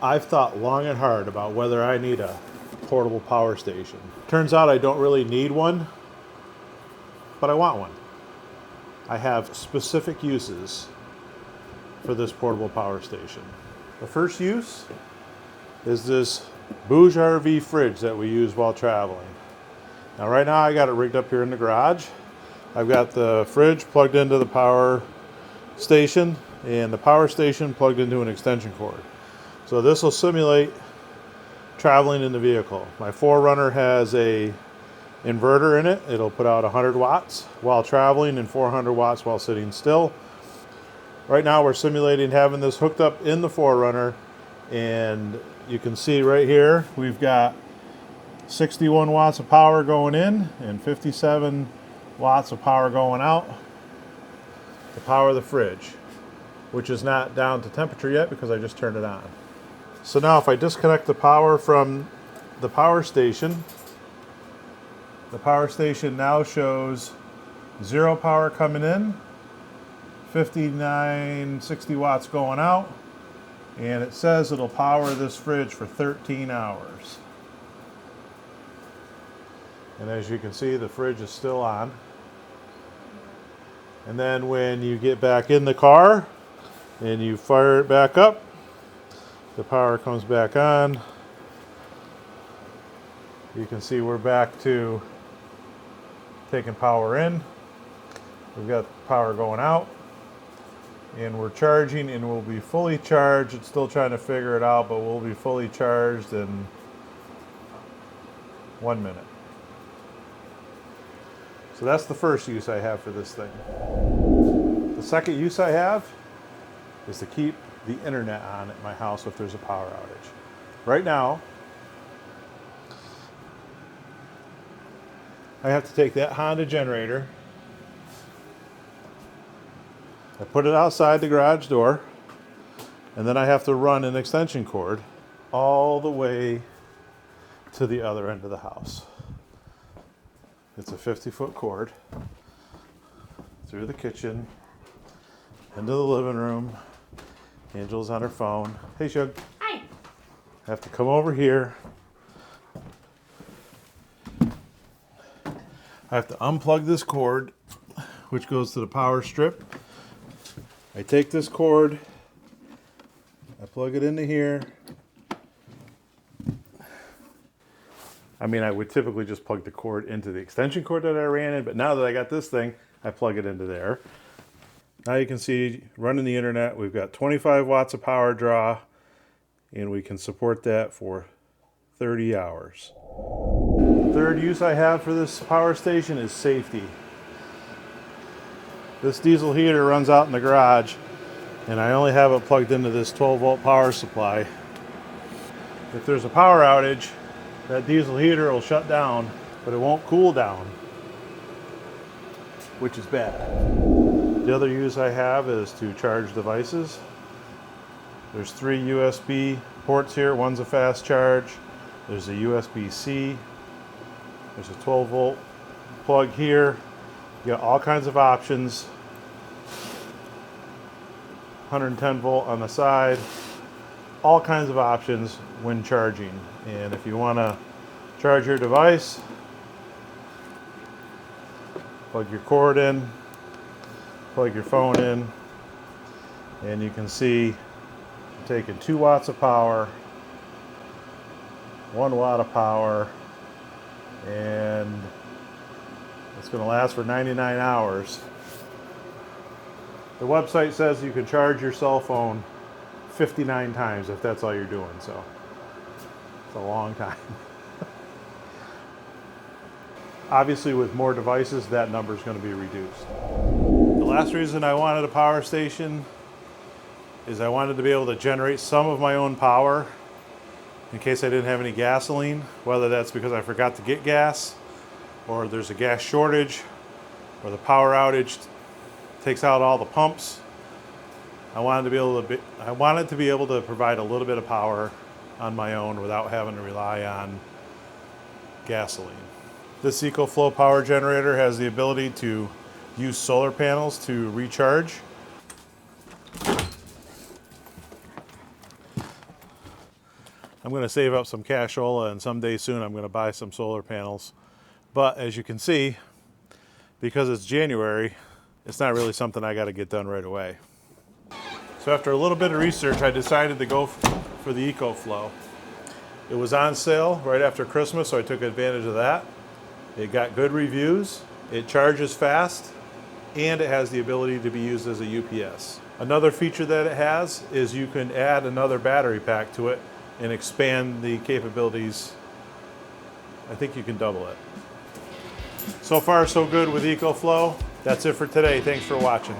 I've thought long and hard about whether I need a portable power station. Turns out I don't really need one, but I want one. I have specific uses for this portable power station. The first use is this Bouge RV fridge that we use while traveling. Now right now I got it rigged up here in the garage. I've got the fridge plugged into the power station and the power station plugged into an extension cord. So this will simulate traveling in the vehicle. My 4Runner has a inverter in it. It'll put out 100 watts while traveling and 400 watts while sitting still. Right now we're simulating having this hooked up in the 4Runner, and you can see right here we've got 61 watts of power going in and 57 watts of power going out to power the fridge, which is not down to temperature yet because I just turned it on. So now if I disconnect the power from the power station now shows 0 power coming in, 60 watts going out, and it says it'll power this fridge for 13 hours. And as you can see, the fridge is still on. And then when you get back in the car and you fire it back up, the power comes back on. You can see we're back to taking power in. We've got power going out, and we're charging, and we'll be fully charged. It's still trying to figure it out, but we'll be fully charged in 1 minute. So that's the first use I have for this thing. The second use I have is to keep the internet on at my house if there's a power outage. Right now, I have to take that Honda generator, I put it outside the garage door, and then I have to run an extension cord all the way to the other end of the house. It's a 50-foot cord through the kitchen, into the living room. Angel's on her phone. Hey, Shug. Hi. I have to come over here. I have to unplug this cord, which goes to the power strip. I take this cord, I plug it into here. I mean, I would typically just plug the cord into the extension cord that I ran in, but now that I got this thing, I plug it into there. Now you can see, running the internet, we've got 25 watts of power draw, and we can support that for 30 hours. The third use I have for this power station is safety. This diesel heater runs out in the garage, and I only have it plugged into this 12-volt power supply. If there's a power outage, that diesel heater will shut down, but it won't cool down, which is bad. The other use I have is to charge devices. There's 3 USB ports here. One's a fast charge. There's a USB-C. There's a 12-volt plug here. You got all kinds of options. 110 volt on the side. All kinds of options when charging. And if you want to charge your device, plug your cord in, plug your phone in, and you can see I'm taking 2 watts of power, 1 watt of power, and it's going to last for 99 hours. The website says you can charge your cell phone 59 times if that's all you're doing, so it's a long time. Obviously, with more devices, that number is going to be reduced. The last reason I wanted a power station is I wanted to be able to generate some of my own power in case I didn't have any gasoline, whether that's because I forgot to get gas, or there's a gas shortage, or the power outage takes out all the pumps. I wanted to be able to provide a little bit of power on my own without having to rely on gasoline. This Ecoflow power generator has the ability to use solar panels to recharge. I'm going to save up some cashola, and someday soon I'm going to buy some solar panels. But as you can see, because it's January, it's not really something I got to get done right away. So after a little bit of research, I decided to go for the Ecoflow. It was on sale right after Christmas, so I took advantage of that. It got good reviews, it charges fast, and it has the ability to be used as a UPS. Another feature that it has is you can add another battery pack to it and expand the capabilities. I think you can double it. So far, so good with Ecoflow. That's it for today. Thanks for watching.